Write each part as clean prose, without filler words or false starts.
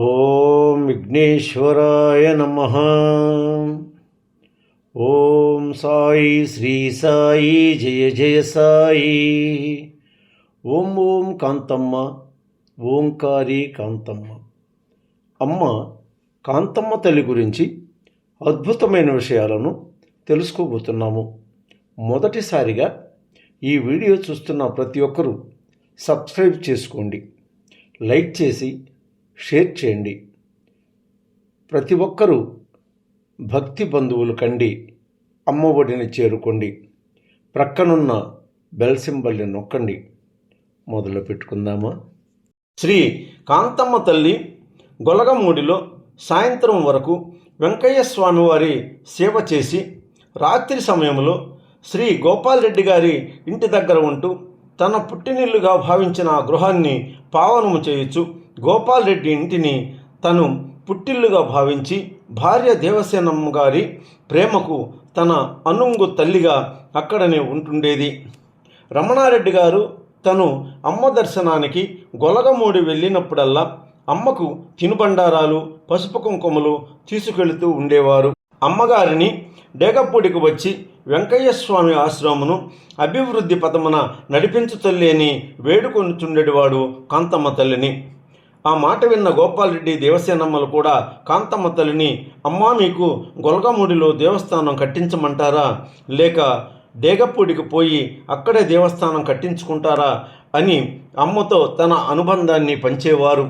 ఓం విఘ్నేశ్వరాయ నమః. ఓం సాయి శ్రీ సాయి జయ జయ సాయి. ఓం ఓం కాంతమ్మ, ఓంకారి కాంతమ్మ. అమ్మ కాంతమ్మ తల్లి గురించి అద్భుతమైన విషయాలను తెలుసుకోబోతున్నాము. మొదటిసారిగా ఈ వీడియో చూస్తున్న ప్రతి ఒక్కరూ సబ్స్క్రైబ్ చేసుకోండి, లైక్ చేసి షేర్ చేయండి. ప్రతి ఒక్కరూ భక్తి బంధువులు కండి అమ్మ ఒడిని చేరుకోండి. ప్రక్కనున్న బెల్ సింబల్ని నొక్కండి. మొదలు పెట్టుకుందామా? శ్రీ కాంతమ్మ తల్లి గొలగమూడిలో సాయంత్రం వరకు వెంకయ్య స్వామి వారి సేవ చేసి రాత్రి సమయంలో శ్రీ గోపాల్ రెడ్డి గారి ఇంటి దగ్గర ఉంటూ తన పుట్టినిల్లుగా భావించిన ఆ గృహాన్ని పావనము చేయొచ్చు. గోపాల్ రెడ్డి ఇంటిని తను పుట్టిల్లుగా భావించి భార్య దేవసేనమ్మ గారి ప్రేమకు తన అనుంగు తల్లిగా అక్కడనే ఉంటుండేది. రమణారెడ్డి గారు తను అమ్మ దర్శనానికి గొలగమూడి వెళ్ళినప్పుడల్లా అమ్మకు తినుబండారాలు, పసుపు కుంకుమలు తీసుకెళుతూ ఉండేవారు. అమ్మగారిని డేగపూడికి వచ్చి వెంకయ్య స్వామి ఆశ్రమమును అభివృద్ధి పథమున నడిపించు తల్లి అని వేడుకొనుచుండేవాడు కాంతమ్మ తల్లిని. ఆ మాట విన్న గోపాలరెడ్డి దేవసేనమ్మలు కూడా కాంతమ్మ తల్లిని, అమ్మా మీకు గొలగమూడిలో దేవస్థానం కట్టించమంటారా, లేక డేగపూడికి పోయి అక్కడే దేవస్థానం కట్టించుకుంటారా అని అమ్మతో తన అనుబంధాన్ని పంచేవారు.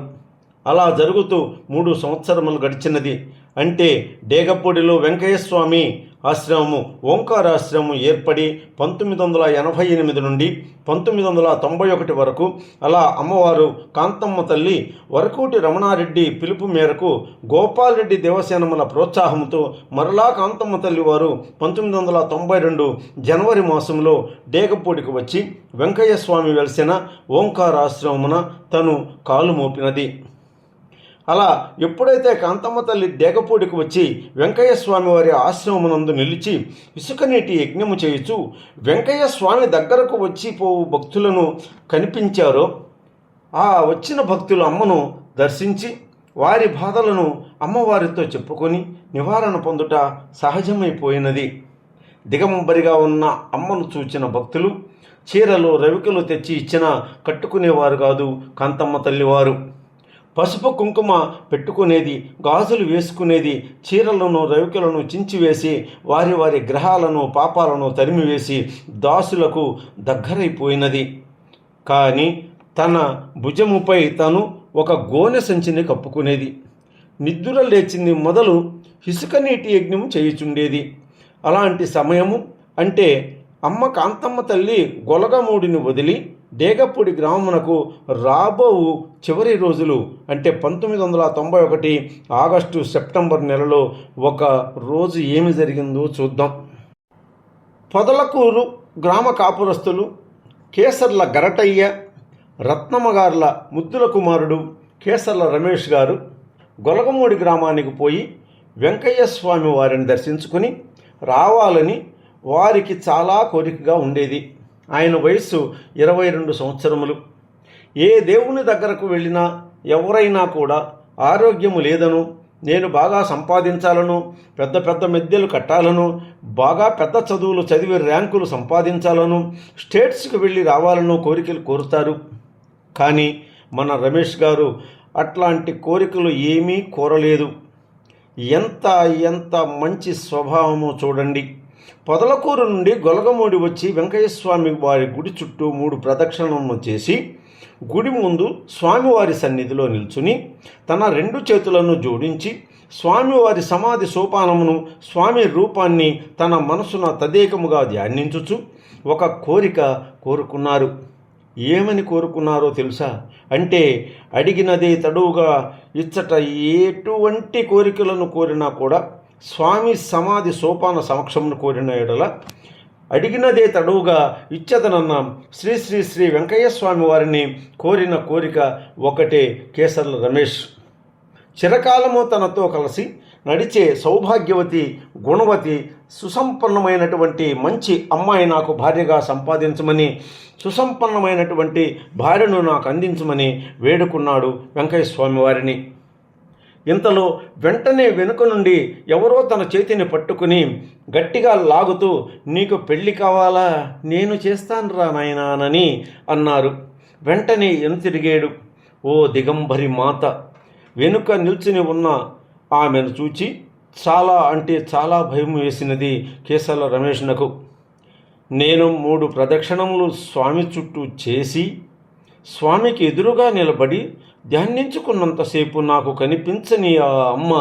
అలా జరుగుతూ 3 సంవత్సరములు గడిచినది. అంటే డేగపూడిలో వెంకయ్యస్వామి ఆశ్రమము, ఓంకారాశ్రమం ఏర్పడి 1988 నుండి 1991 వరకు అలా అమ్మవారు కాంతమ్మ తల్లి వరకూటి రమణారెడ్డి పిలుపు మేరకు గోపాలరెడ్డి దేవసేనముల ప్రోత్సాహంతో మరలా కాంతమ్మ తల్లి వారు 1992 జనవరి మాసంలో డేగపూడికి వచ్చి వెంకయ్య స్వామి వెలిసిన ఓంకారాశ్రమమున తను కాలు మోపినది. అలా ఎప్పుడైతే కాంతమ్మ తల్లి డేగపూడికి వచ్చి వెంకయ్య స్వామి వారి ఆశ్రమమునందు నిలిచి ఇసుక నీటి యజ్ఞము చేయుచు వెంకయ్య స్వామి దగ్గరకు వచ్చి పోవు భక్తులను కనిపించారో, ఆ వచ్చిన భక్తులు అమ్మను దర్శించి వారి బాధలను అమ్మవారితో చెప్పుకొని నివారణ పొందుట సహజమైపోయినది. దిగంబరిగా ఉన్న అమ్మను చూచిన భక్తులు చీరలు, రవికలు తెచ్చి ఇచ్చినా కట్టుకునేవారు కాదు కాంతమ్మ తల్లివారు. పసుపు కుంకుమ పెట్టుకునేది, గాజులు వేసుకునేది, చీరలను రవికలను చించివేసి వారి వారి గ్రహాలను పాపాలను తరిమివేసి దాసులకు దగ్గరైపోయినది. కానీ తన భుజముపై తను ఒక గోనె సంచిని కప్పుకునేది. నిద్ర లేచింది మొదలు ఇసుక నీటి యజ్ఞం చేయుచుండేది. అలాంటి సమయము అంటే అమ్మ కాంతమ్మ తల్లి గొలగమూడిని వదిలి డేగపూడి గ్రామమునకు రాబోవు చివరి రోజులు అంటే 1991 ఆగస్టు సెప్టెంబర్ నెలలో ఒక రోజు ఏమి జరిగిందో చూద్దాం. పొదలకూరు గ్రామ కాపురస్తులు కేసర్ల గరటయ్య, రత్నమ్మగార్ల ముద్దుల కుమారుడు కేసర్ల రమేష్ గారు గొలగమూడి గ్రామానికి పోయి వెంకయ్య స్వామి వారిని దర్శించుకుని రావాలని వారికి చాలా కోరికగా ఉండేది. ఆయన వయస్సు 22 సంవత్సరములు. ఏ దేవుని దగ్గరకు వెళ్ళినా ఎవరైనా కూడా ఆరోగ్యము లేదను, నేను బాగా సంపాదించాలను, పెద్ద పెద్ద మెద్దెలు కట్టాలను, బాగా పెద్ద చదువులు చదివి ర్యాంకులు సంపాదించాలను, స్టేట్స్కి వెళ్ళి రావాలను కోరికలు కోరుతారు. కానీ మన రమేష్ గారు అట్లాంటి కోరికలు ఏమీ కోరలేదు. ఎంత ఎంత మంచి స్వభావమో చూడండి. పొదలకూరు నుండి గొలగమూడి వచ్చి వెంకయ్యస్వామి వారి గుడి చుట్టూ 3 ప్రదక్షిణలను చేసి గుడి ముందు స్వామివారి సన్నిధిలో నిల్చుని తన 2 చేతులను జోడించి స్వామివారి సమాధి సోపానమును, స్వామి రూపాన్ని తన మనసున తదేకముగా ధ్యానించుచు ఒక కోరిక కోరుకున్నారు. ఏమని కోరుకున్నారో తెలుసా? అంటే అడిగినదే తడువుగా ఇచ్చట. ఎటువంటి కోరికలను కోరినా కూడా స్వామి సమాధి సోపాన సమక్షమును కోరిన ఎడల అడిగినదే తడువుగా ఇచ్చదనన్న శ్రీ శ్రీ శ్రీ వెంకయ్య స్వామి వారిని కోరిన కోరిక ఒకటే కేసర్ల రమేష్. చిరకాలము తనతో కలిసి నడిచే సౌభాగ్యవతి, గుణవతి, సుసంపన్నమైనటువంటి మంచి అమ్మాయి నాకు భార్యగా సంపాదించమని, సుసంపన్నమైనటువంటి భార్యను నాకు అందించమని వేడుకున్నాడు వెంకయ్య స్వామి వారిని. ఇంతలో వెంటనే వెనుక నుండి ఎవరో తన చేతిని పట్టుకుని గట్టిగా లాగుతూ, నీకు పెళ్లి కావాలా, నేను చేస్తానురా నాయనానని అన్నారు. వెంటనే తిరిగాడు. ఓ దిగంబరి మాత! వెనుక నిల్చుని ఉన్న ఆమెను చూచి చాలా అంటే చాలా భయం వేసినది కేసర్ల రమేష్నకు. నేను 3 ప్రదక్షిణములు స్వామి చుట్టూ చేసి స్వామికి ఎదురుగా నిలబడి ధ్యానించుకున్నంతసేపు నాకు కనిపించని ఆ అమ్మ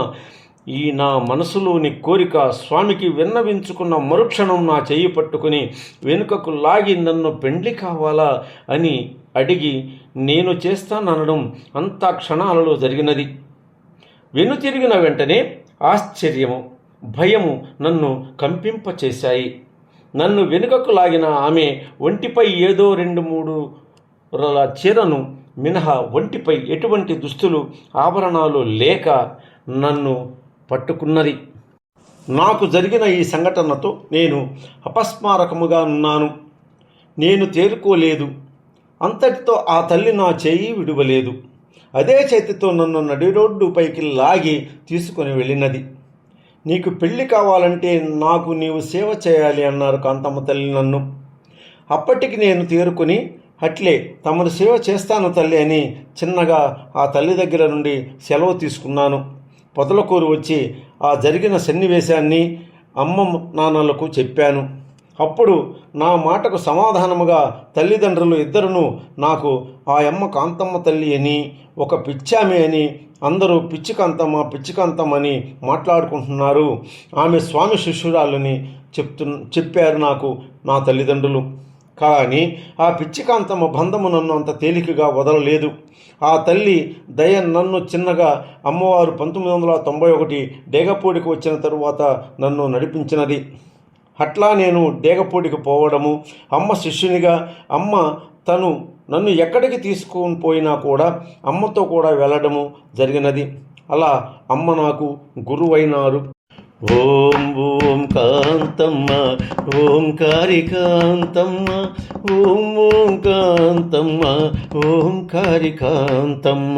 ఈ నా మనసులోని కోరిక స్వామికి విన్నవించుకున్న మరుక్షణం నా చెయ్యి పట్టుకుని వెనుకకు లాగి నన్ను పెండ్లి కావాలా అని అడిగి నేను చేస్తాననడం అంతా క్షణాలలో జరిగినది. వెనుతిరిగిన వెంటనే ఆశ్చర్యము, భయము నన్ను కంపింపచేశాయి. నన్ను వెనుకకు లాగిన ఆమె ఒంటిపై ఏదో 2-3 చీరను మినహా ఒంటిపై ఎటువంటి దుస్తులు ఆభరణాలు లేక నన్ను పట్టుకున్నది. నాకు జరిగిన ఈ సంఘటనతో నేను అపస్మారకముగా ఉన్నాను. నేను తేరుకోలేదు. అంతటితో ఆ తల్లి నా చేయి విడువలేదు. అదే చేతితో నన్ను నడి రోడ్డు పైకి లాగి తీసుకొని వెళ్ళినది. నీకు పెళ్లి కావాలంటే నాకు నీవు సేవ చేయాలి అన్నారు కాంతమ్మ తల్లి నన్ను. అప్పటికి నేను తేరుకొని, అట్లే తమను సేవ చేస్తాను తల్లి అని చిన్నగా ఆ తల్లి దగ్గర నుండి సెలవు తీసుకున్నాను. పొదలకూరు వచ్చి ఆ జరిగిన సన్నివేశాన్ని అమ్మ నాన్నలకు చెప్పాను. అప్పుడు నా మాటకు సమాధానముగా తల్లిదండ్రులు ఇద్దరును నాకు ఆ అమ్మ కాంతమ్మ తల్లి అని, ఒక పిచ్చామె అని, అందరూ పిచ్చి కాంతమ్మ అని మాట్లాడుకుంటున్నారు. ఆమె స్వామి శిష్యురాలని చెప్పారు నాకు నా తల్లిదండ్రులు. కానీ ఆ పిచ్చి కాంతమ్మ బంధము నన్ను అంత తేలికగా వదలలేదు. ఆ తల్లి దయ నన్ను చిన్నగా అమ్మవారు 1991 డేగపూడికి వచ్చిన తరువాత నన్ను నడిపించినది. అట్లా నేను డేగపూడికి పోవడము, అమ్మ శిష్యునిగా, అమ్మ తను నన్ను ఎక్కడికి తీసుకొని పోయినా కూడా అమ్మతో కూడా వెళ్ళడము జరిగినది. అలా అమ్మ నాకు గురువైనారు. ఓం ఓం కాంతమ్మ, ఓంకారి కాంతమ్మ, ఓం ఓం కాంతమ్మ, ఓంకారి కాంతమ్మ.